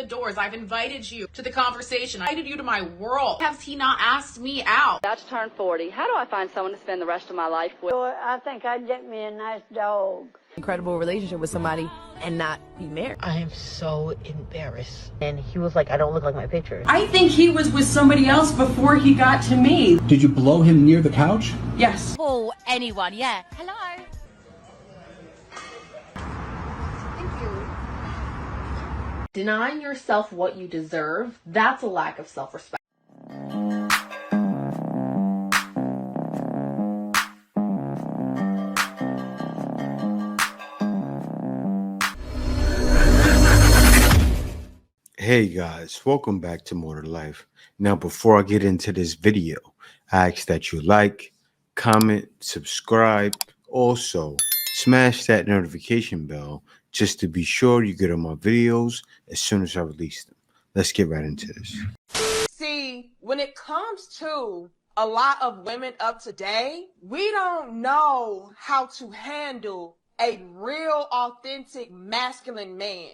the doors. I've invited you to the conversation. I invited you to my world. Has he not asked me out? About to turn 40. How do I find someone to spend the rest of my life with? I think I'd get me a nice dog. Incredible relationship with somebody and not be married. I am so embarrassed. And he was like, I don't look like my picture. I think he was with somebody else before he got to me. Did you blow him near the couch? Yes. Oh, anyone, yeah. Hello. Denying yourself what you deserve, that's a lack of self-respect. Hey guys, welcome back to More to Life. Now, before I get into this video, I ask that you like, comment, subscribe. Also, smash that notification bell just to be sure you get on my videos as soon as I release them. Let's get right into this. See, when it comes to a lot of women of today, we don't know how to handle a real, authentic, masculine man.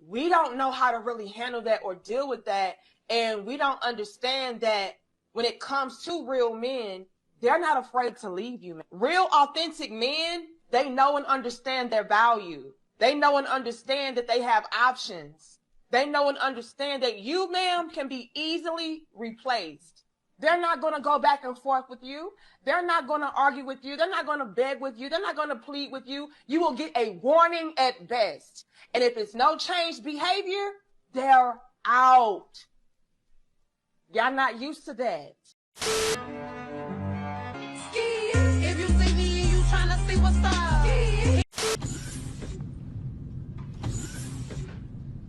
We don't know how to really handle that or deal with that. And we don't understand that when it comes to real men, they're not afraid to leave you. Real, authentic men, they know and understand their value. They know and understand that they have options. They know and understand that you, ma'am, can be easily replaced. They're not going to go back and forth with you. They're not going to argue with you. They're not going to beg with you. They're not going to plead with you. You will get a warning at best. And if it's no changed behavior, they're out. Y'all not used to that. If you see me and you trying to see what's up.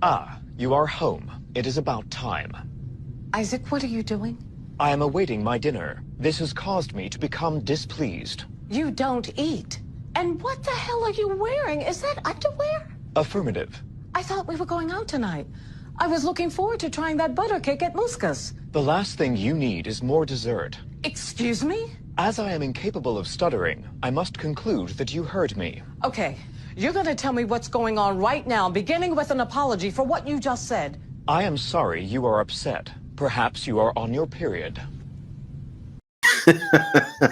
Ah, you are home. It is about time. Isaac, what are you doing? I am awaiting my dinner. This has caused me to become displeased. You don't eat. And what the hell are you wearing? Is that underwear? Affirmative. I thought we were going out tonight. I was looking forward to trying that butter cake at Muska's. The last thing you need is more dessert. Excuse me? As I am incapable of stuttering, I must conclude that you heard me. Okay, you're going to tell me what's going on right now, beginning with an apology for what you just said. I am sorry you are upset. Perhaps you are on your period.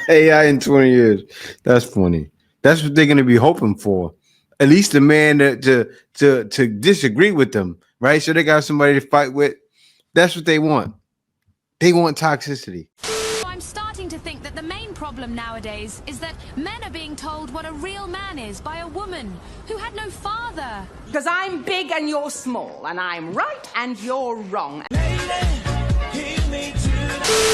AI in 20 years. That's funny. That's what they're going to be hoping for. At least a man to disagree with them, right? So they got somebody to fight with. That's what they want. They want toxicity. I'm starting to think that the main problem nowadays is that men are being told what a real man is by a woman who had no father. Because I'm big and you're small, and I'm right and you're wrong.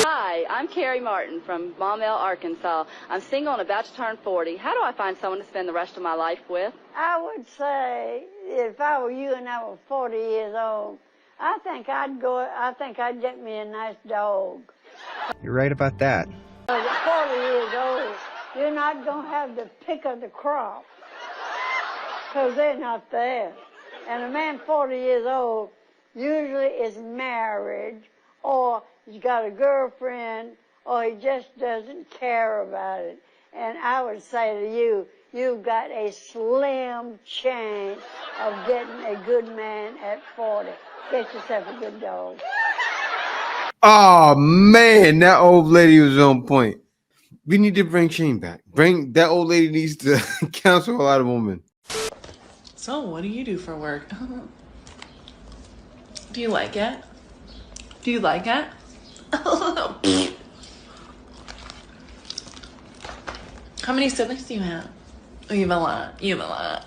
Hi, I'm Carrie Martin from Maumelle, Arkansas. I'm single and about to turn 40. How do I find someone to spend the rest of my life with? I would say if I were you and I was 40 years old, I think I'd get me a nice dog. You're right about that. At 40 years old, you're not going to have the pick of the crop because they're not there. And a man 40 years old usually is married, or he's got a girlfriend, or he just doesn't care about it. And I would say to you, you've got a slim chance of getting a good man at 40. Get yourself a good dog. Oh man, that old lady was on point. We need to bring Shane back. That old lady needs to counsel a lot of women. So, what do you do for work? Do you like it? Do you like it? How many siblings do you have? Oh, you have a lot. You have a lot.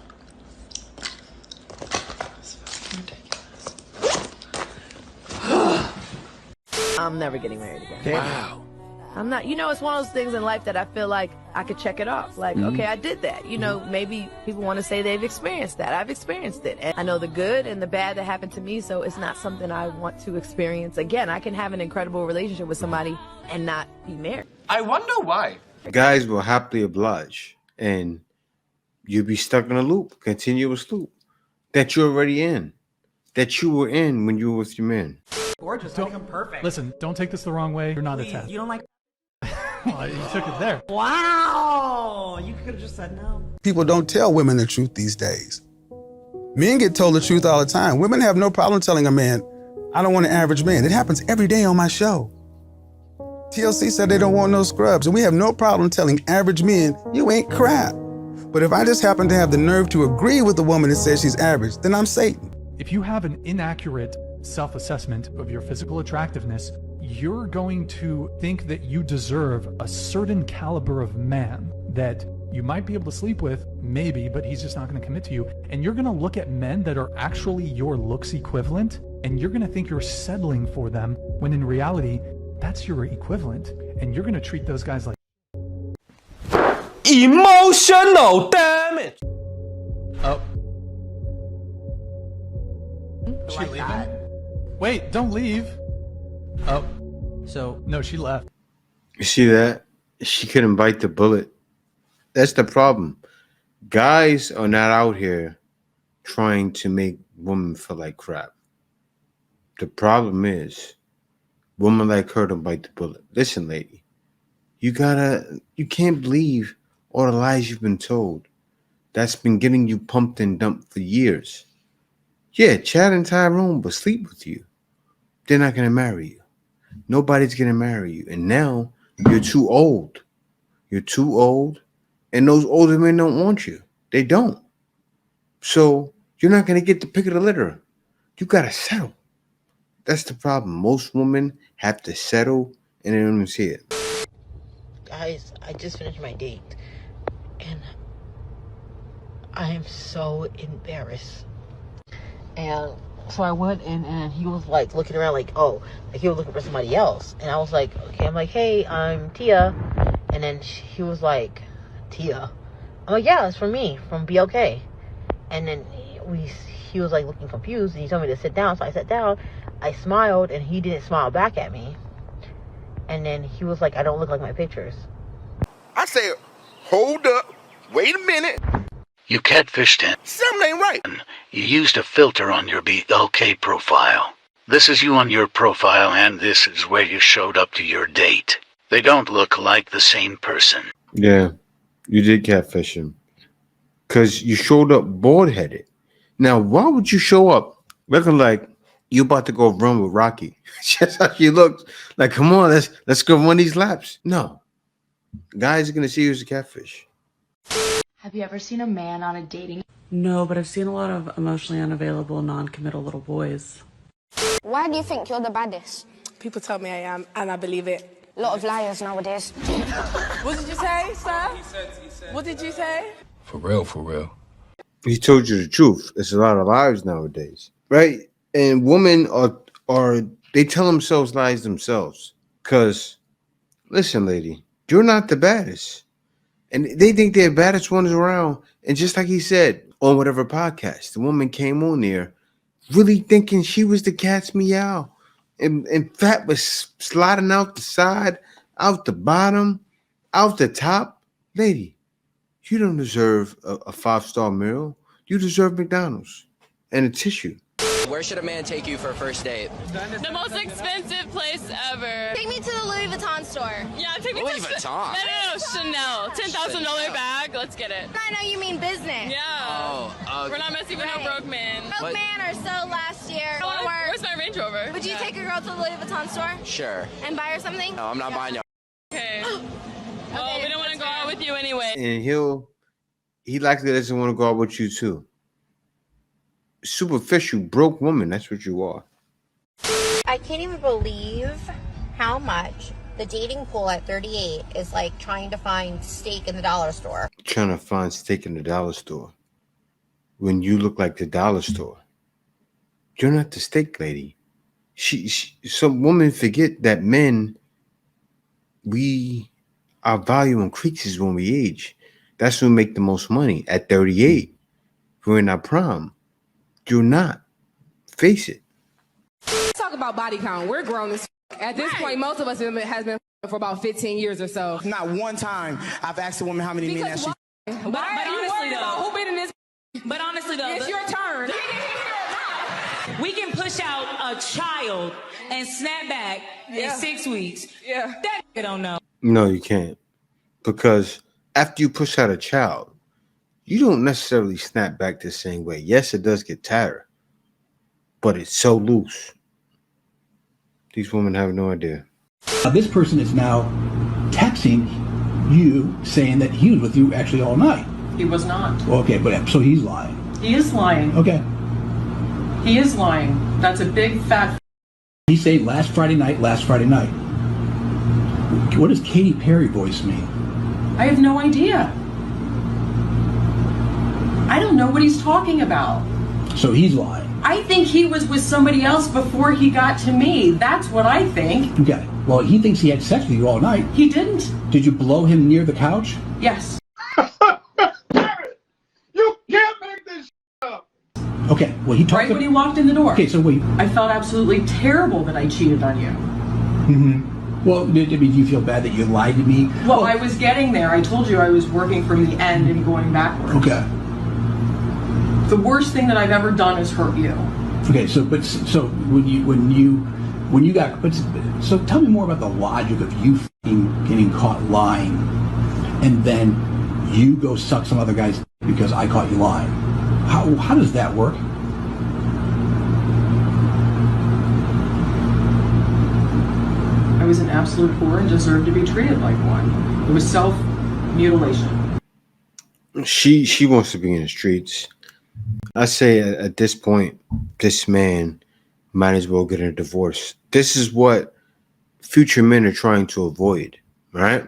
That's fucking ridiculous. I'm never getting married again. Wow. I'm not, it's one of those things in life that I feel like I could check it off. Like, okay, I did that. Maybe people want to say they've experienced that. I've experienced it. And I know the good and the bad that happened to me, so it's not something I want to experience again. I can have an incredible relationship with somebody and not be married. I wonder why. Guys will happily oblige, and you'll be stuck in a loop, continuous loop, that you're already in, that you were in when you were with your man. Gorgeous, I think I'm perfect. Listen, don't take this the wrong way. You're not a test. You don't like... Well, you took it there. Wow! You could have just said no. People don't tell women the truth these days. Men get told the truth all the time. Women have no problem telling a man, I don't want an average man. It happens every day on my show. TLC said they don't want no scrubs, and we have no problem telling average men, you ain't crap. But if I just happen to have the nerve to agree with a woman that says she's average, then I'm Satan. If you have an inaccurate self-assessment of your physical attractiveness, you're going to think that you deserve a certain caliber of man that you might be able to sleep with, maybe, but he's just not going to commit to you. And you're going to look at men that are actually your looks equivalent, and you're going to think you're settling for them, when in reality, that's your equivalent. And you're going to treat those guys like emotional damage. Oh. Is she leaving? Wait, don't leave. Oh. So, no, she left. You see that? She couldn't bite the bullet. That's the problem. Guys are not out here trying to make women feel like crap. The problem is, women like her don't bite the bullet. Listen, lady, you can't believe all the lies you've been told. That's been getting you pumped and dumped for years. Yeah, Chad and Tyrone will sleep with you. They're not going to marry you. Nobody's going to marry you. And now you're too old. You're too old. And those older men don't want you. They don't. So you're not going to get the pick of the litter. You got to settle. That's the problem. Most women have to settle and they don't even see it. Guys, I just finished my date. And I am so embarrassed. And so I went in and he was like looking around like, oh, like he was looking for somebody else. And I was like, okay, I'm like, hey, I'm Tia. And then he was like, Tia? I'm like, yeah, it's for me, from BLK. And then he was like looking confused and he told me to sit down. So I sat down, I smiled and he didn't smile back at me. And then he was like, I don't look like my pictures. I said, hold up, wait a minute. You catfished him. Something ain't right. You used a filter on your BLK profile. This is you on your profile, and this is where you showed up to your date. They don't look like the same person. Yeah, you did catfish him. Because you showed up bald-headed. Now, why would you show up looking like you about to go run with Rocky? Just how she looks. Like, come on, let's go run these laps. No. Guys are going to see you as a catfish. Have you ever seen a man on a dating? No, but I've seen a lot of emotionally unavailable, non-committal little boys. Why do you think you're the baddest? People tell me I am, and I believe it. A lot of liars nowadays. What did you say, sir? He said. What did you say? For real, for real. He told you the truth. There's a lot of lies nowadays, right? And women are they tell themselves lies themselves. Because, listen, lady, you're not the baddest. And they think they're the baddest ones around. And just like he said on whatever podcast, the woman came on there really thinking she was the cat's meow. And fat was sliding out the side, out the bottom, out the top. Lady, you don't deserve a 5-star meal. You deserve McDonald's and a tissue. Where should a man take you for a first date? The most expensive place ever. Take me to the Louis Vuitton store. Yeah, take me Louis to Vuitton? No, Chanel. $10,000 bag. Let's get it. I know you mean business. Yeah. Oh, We're not messing with no broke man. Broke man or so last year. Where's my Range Rover? Would you take a girl to the Louis Vuitton store? Sure. And buy her something? No, I'm not buying you. Okay. Well, we don't want to go out with you anyway. And he likely doesn't want to go out with you too. Superficial, broke woman. That's what you are. I can't even believe how much the dating pool at 38 is like trying to find steak in the dollar store. Trying to find steak in the dollar store. When you look like the dollar store. You're not the steak lady. Some women forget that men, our value increases when we age. That's when we make the most money. At 38, we're in our prime. You're not. Face it. Talk about body count. We're grown as at this point. Most of us has been for about 15 years or so. Not one time I've asked a woman how many men that she. But honestly though, who been in this? But honestly though, it's your turn. We can push out a child and snap back in 6 weeks. Yeah, that don't know. No, you can't. Because after you push out a child, you don't necessarily snap back the same way. Yes, it does get tired, but it's so loose. These women have no idea. This person is now texting you saying that he was with you actually all night. He was not. Okay, but so he's lying. He is lying. Okay. He is lying. That's a big fat. He's saying last Friday night. What does Katy Perry voice mean? I have no idea. I don't know what he's talking about. So he's lying. I think he was with somebody else before he got to me. That's what I think. Okay. Well, he thinks he had sex with you all night. He didn't. Did you blow him near the couch? Yes. You can't make this up. Okay. Well, he talked right when he walked in the door. Okay, so wait. I felt absolutely terrible that I cheated on you. Mm-hmm. Well, do you feel bad that you lied to me? Well, I was getting there. I told you I was working from the end and going backwards. Okay. The worst thing that I've ever done is hurt you. Okay, so when you got, so tell me more about the logic of you getting caught lying, and then you go suck some other guy's because I caught you lying. How does that work? I was an absolute whore and deserved to be treated like one. It was self-mutilation. She wants to be in the streets. I say at this point, this man might as well get a divorce. This is what future men are trying to avoid, right?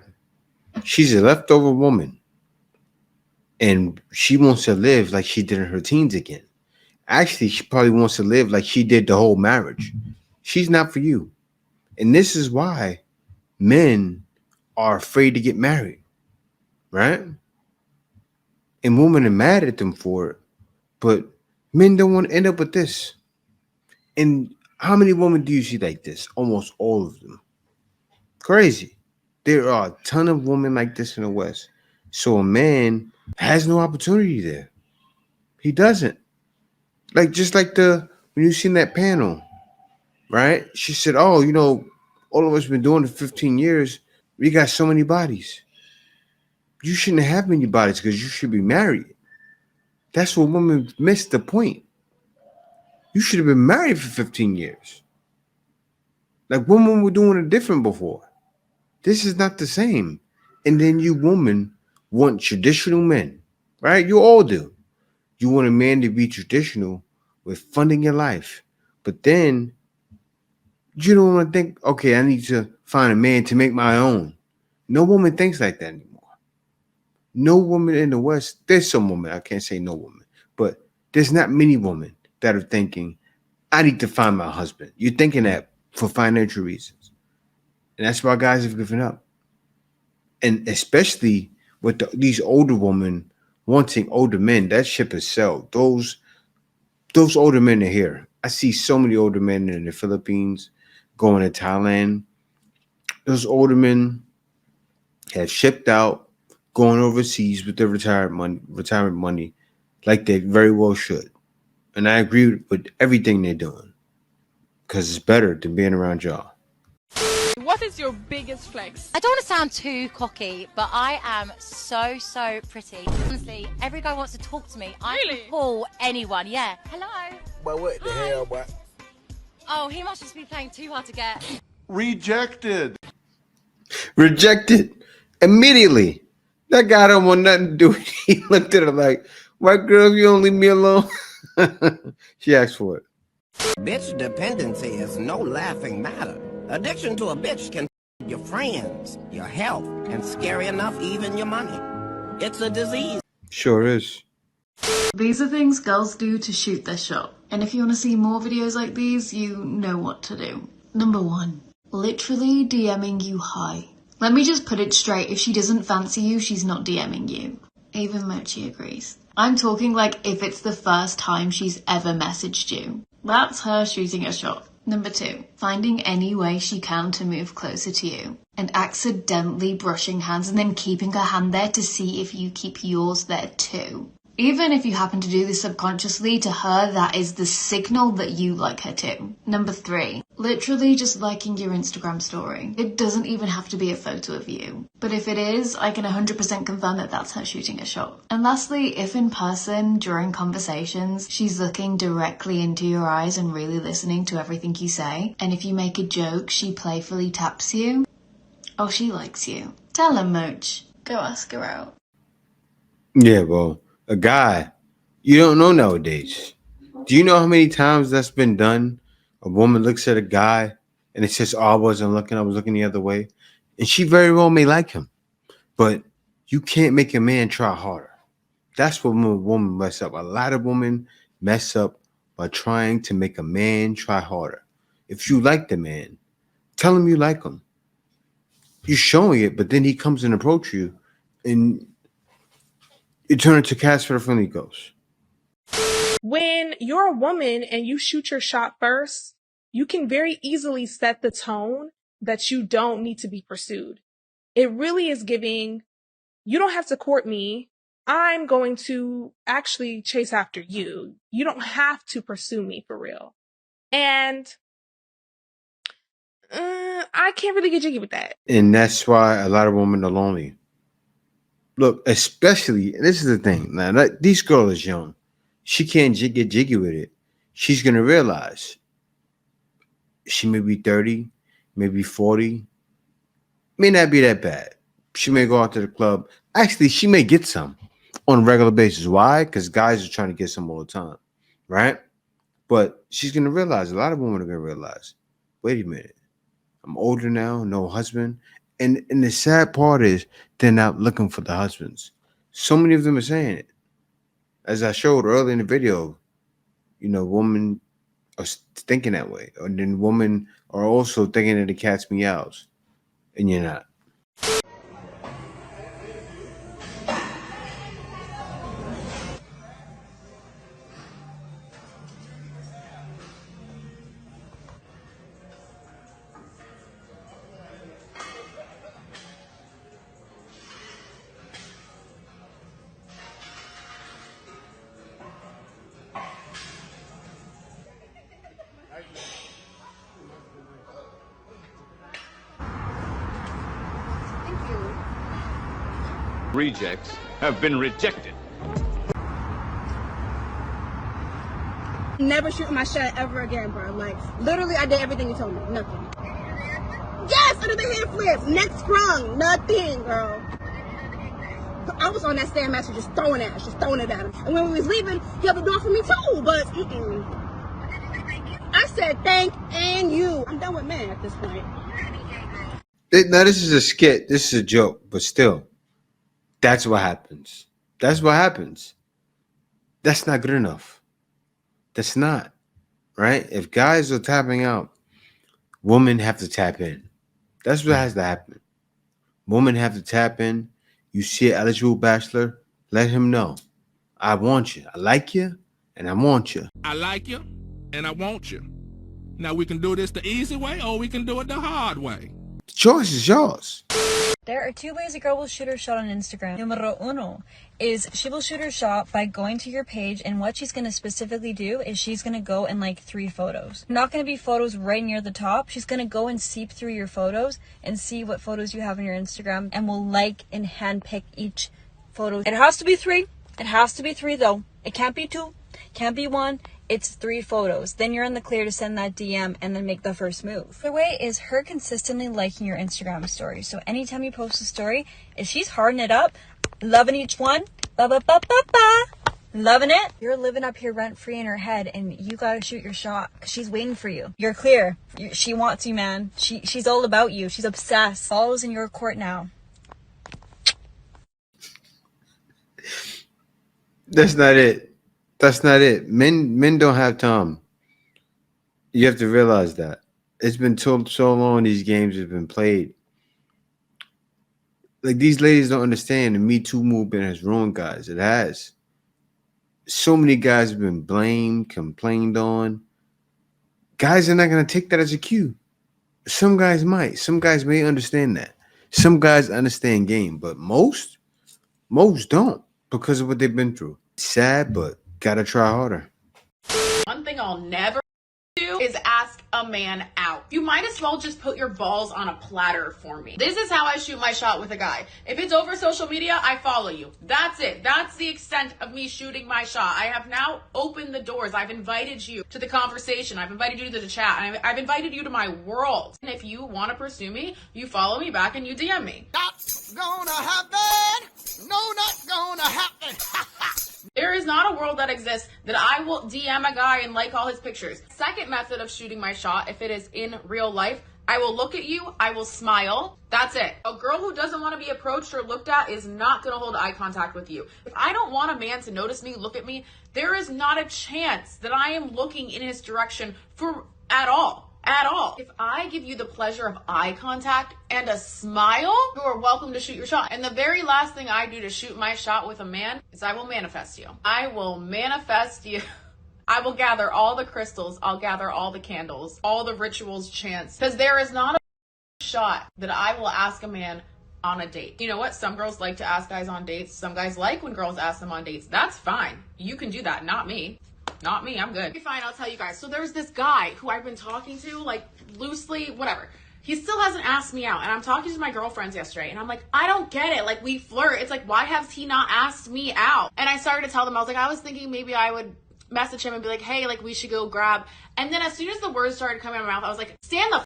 She's a leftover woman, and she wants to live like she did in her teens again. Actually, she probably wants to live like she did the whole marriage. She's not for you. And this is why men are afraid to get married, right? And women are mad at them for it. But men don't want to end up with this. And how many women do you see like this? Almost all of them. Crazy. There are a ton of women like this in the West. So a man has no opportunity there. He doesn't. Like just like when you seen that panel, right? She said, oh, all of us been doing it 15 years. We got so many bodies. You shouldn't have many bodies because you should be married. That's what women missed the point. You should have been married for 15 years. Like women were doing it different before. This is not the same. And then you women want traditional men, right? You all do. You want a man to be traditional with funding your life. But then you don't want to think, okay, I need to find a man to make my own. No woman thinks like that anymore. No woman in the West, there's some women, I can't say no woman, but there's not many women that are thinking, I need to find my husband. You're thinking that for financial reasons. And that's why guys have given up. And especially with these older women wanting older men, that ship has sailed. Those older men are here. I see so many older men in the Philippines, going to Thailand. Those older men have shipped out, going overseas with their retirement money like they very well should. And I agree with everything they're doing because it's better than being around y'all. What is your biggest flex? I don't want to sound too cocky, but I am so pretty. Honestly, every guy wants to talk to me. I can call anyone, yeah. Hello? But what the hell, boy? Oh, he must just be playing too hard to get. Rejected. Rejected. Immediately. That guy don't want nothing to do with it. He looked at her like, white girl, you don't leave me alone. She asked for it. Bitch dependency is no laughing matter. Addiction to a bitch can your friends, your health, and scary enough, even your money. It's a disease. Sure is. These are things girls do to shoot their shot. And if you want to see more videos like these, you know what to do. Number 1. Literally DMing you hi. Let me just put it straight, if she doesn't fancy you, she's not DMing you. Even Mochi agrees. I'm talking like if it's the first time she's ever messaged you. That's her shooting a shot. Number 2, finding any way she can to move closer to you and accidentally brushing hands and then keeping her hand there to see if you keep yours there too. Even if you happen to do this subconsciously, to her, that is the signal that you like her too. Number 3, literally just liking your Instagram story. It doesn't even have to be a photo of you. But if it is, I can 100% confirm that that's her shooting a shot. And lastly, if in person, during conversations, she's looking directly into your eyes and really listening to everything you say, and if you make a joke, she playfully taps you, oh, she likes you. Tell her, Moach. Go ask her out. Yeah, well, a guy, you don't know nowadays. Do you know how many times that's been done? A woman looks at a guy and it says, oh, I wasn't looking, I was looking the other way. And she very well may like him. But you can't make a man try harder. That's what women mess up. A lot of women mess up by trying to make a man try harder. If you like the man, tell him you like him. You're showing it, but then he comes and approach you and you turn into Casper the Friendly Ghost. When you're a woman and you shoot your shot first, you can very easily set the tone that you don't need to be pursued. It really is giving, you don't have to court me. I'm going to actually chase after you. You don't have to pursue me for real. And I can't really get jiggy with that. And that's why a lot of women are lonely. Look, especially, and this is the thing. Now, this girl is young. She can't get jiggy with it. She's going to realize she may be 30, maybe 40. May not be that bad. She may go out to the club. Actually, she may get some on a regular basis. Why? Because guys are trying to get some all the time, right? But she's going to realize, a lot of women are going to realize, wait a minute. I'm older now, no husband. And the sad part is they're not looking for the husbands. So many of them are saying it. As I showed earlier in the video, you know, women are thinking that way. And then women are also thinking that the cat's meows. And you're not. Rejects have been rejected. Never shooting my shot ever again, bro. Like, literally, I did everything you told me. Nothing. Yes, under the hand flips. Neck sprung. Nothing, girl. I was on that stand master just throwing it at him. And when we was leaving, he held the door for me too, but I said thank and you. I'm done with men at this point. Now, this is a skit. This is a joke, but still. That's what happens. That's what happens. That's not good enough. That's not, right? If guys are tapping out, women have to tap in. That's what has to happen. Women have to tap in. You see an eligible bachelor, let him know. I want you. I like you, and I want you. I like you, and I want you. Now, we can do this the easy way, or we can do it the hard way. The choice is yours. There are 2 ways a girl will shoot her shot on Instagram. Numero uno is she will shoot her shot by going to your page, and what she's going to specifically do is she's going to go and like 3 photos. Not going to be photos right near the top. She's going to go and seep through your photos and see what photos you have on your Instagram, and will like and handpick each photo. It has to be 3. It has to be 3 though. It can't be 2. Can't be 1. It's 3 photos. Then you're in the clear to send that DM and then make the first move. The way is her consistently liking your Instagram story. So anytime you post a story, if she's harding it up, loving each one, loving it, you're living up here rent free in her head, and you gotta shoot your shot because she's waiting for you. You're clear. She wants you, man. She's all about you. She's obsessed. Ball's in your court now. That's not it. That's not it. Men don't have time. You have to realize that. It's been so long these games have been played. Like, these ladies don't understand the Me Too movement has ruined guys. It has. So many guys have been blamed, complained on. Guys are not going to take that as a cue. Some guys might. Some guys may understand that. Some guys understand game, but most don't, because of what they've been through. Sad, but gotta try harder. One thing I'll never do is ask a man out. You might as well just put your balls on a platter for me. This is how I shoot my shot with a guy. If it's over social media, I follow you. That's it. That's the extent of me shooting my shot. I have now opened the doors. I've invited you to the conversation. I've invited you to the chat. I've invited you to my world. And if you want to pursue me, you follow me back and you DM me. Not gonna happen. No, not gonna happen. There is not a world that exists that I will DM a guy and like all his pictures. Second method of shooting my shot, if it is in real life, I will look at you, I will smile. That's it. A girl who doesn't want to be approached or looked at is not going to hold eye contact with you. If I don't want a man to notice me, look at me, there is not a chance that I am looking in his direction at all. At all. If I give you the pleasure of eye contact and a smile, you are welcome to shoot your shot. And the very last thing I do to shoot my shot with a man is I will manifest you. I will manifest you. I will gather all the crystals. I'll gather all the candles, all the rituals, chants. Because there is not a shot that I will ask a man on a date. You know what? Some girls like to ask guys on dates. Some guys like when girls ask them on dates. That's fine. You can do that. Not me. Not me, I'm good. Fine, I'll tell you guys. So there's this guy who I've been talking to, like, loosely, whatever. He still hasn't asked me out. And I'm talking to my girlfriends yesterday. And I'm like, I don't get it. Like, we flirt. It's like, why has he not asked me out? And I started to tell them, I was like, I was thinking maybe I would message him and be like, hey, like, we should go grab. And then as soon as the words started coming out of my mouth, I was like, stand the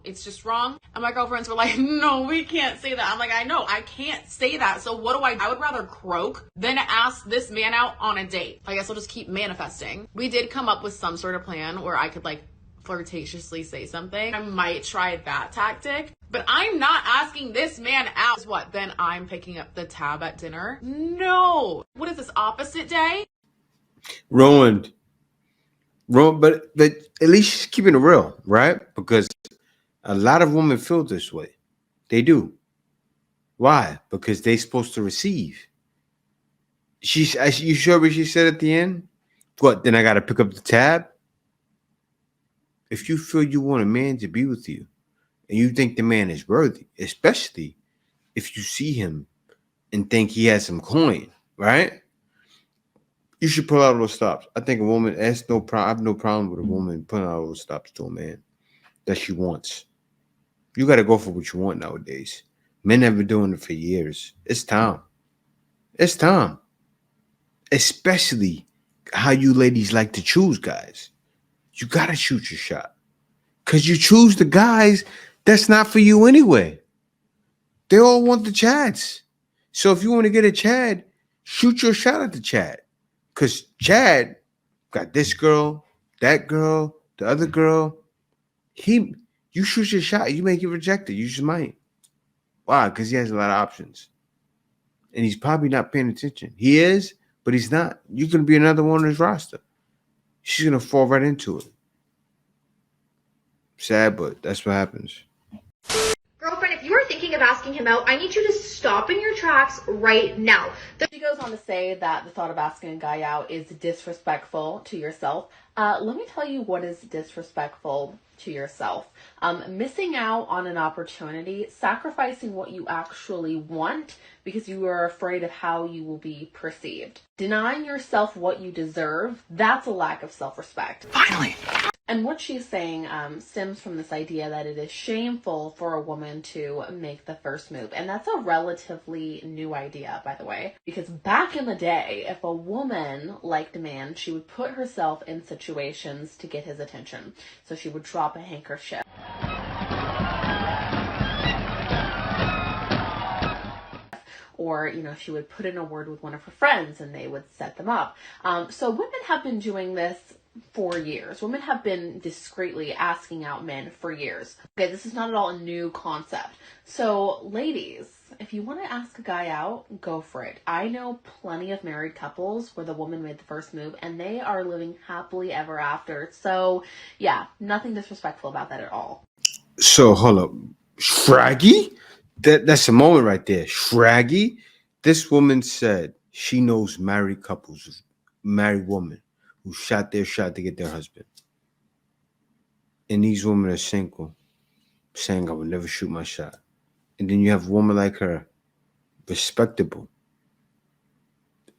it's just wrong. And my girlfriends were like, no, we can't say that. I'm like, I know, I can't say that. So what do? I would rather croak than ask this man out on a date. I guess I'll just keep manifesting. We did come up with some sort of plan where I could like flirtatiously say something. I might try that tactic, but I'm not asking this man out. What? Then I'm picking up the tab at dinner? No. What is this, opposite day? Ruined. But at least she's keeping it real, right? Because a lot of women feel this way. They do. Why? Because they're supposed to receive. You sure what she said at the end? What, then I got to pick up the tab? If you feel you want a man to be with you and you think the man is worthy, especially if you see him and think he has some coin, right? You should pull out those stops. I think a woman, I have no problem with a woman putting out those stops to a man that she wants. You got to go for what you want nowadays. Men have been doing it for years. It's time. It's time. Especially how you ladies like to choose guys. You got to shoot your shot. Because you choose the guys that's not for you anyway. They all want the Chads. So if you want to get a Chad, shoot your shot at the Chad. Because Chad got this girl, that girl, the other girl. You shoot your shot, you may get rejected. You just might. Why? Because he has a lot of options. And he's probably not paying attention. He is, but he's not. You can be another one on his roster. She's going to fall right into it. Sad, but that's what happens. Girlfriend, if you are thinking of asking him out, I need you to stop in your tracks right now. She goes on to say that the thought of asking a guy out is disrespectful to yourself. Let me tell you what is disrespectful to yourself. Missing out on an opportunity, sacrificing what you actually want because you are afraid of how you will be perceived. Denying yourself what you deserve, that's a lack of self-respect. Finally! And what she's saying stems from this idea that it is shameful for a woman to make the first move. And that's a relatively new idea, by the way. Because back in the day, if a woman liked a man, she would put herself in situations to get his attention. So she would drop a handkerchief. Or, you know, she would put in a word with one of her friends and they would set them up. So women have been doing this for years. Women have been discreetly asking out men for years. Okay, this is not at all a new concept. So, ladies, if you want to ask a guy out, go for it. I know plenty of married couples where the woman made the first move and they are living happily ever after. So, yeah, nothing disrespectful about that at all. So, hold up. Shraggy? That's a moment right there. Shraggy? This woman said she knows married couples, married women, who shot their shot to get their husband. And these women are single, saying, I would never shoot my shot. And then you have a woman like her, respectable,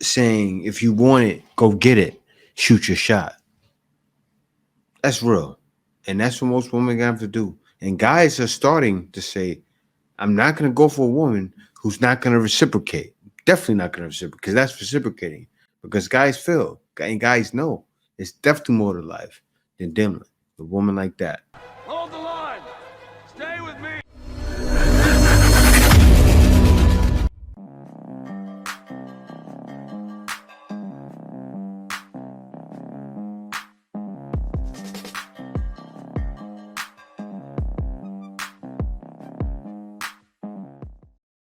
saying if you want it, go get it, shoot your shot. That's real. And that's what most women have to do. And guys are starting to say, I'm not going to go for a woman who's not going to reciprocate. Definitely not going to reciprocate, because that's reciprocating. Because guys feel, and guys know, it's definitely more to life than dealing with a woman like that.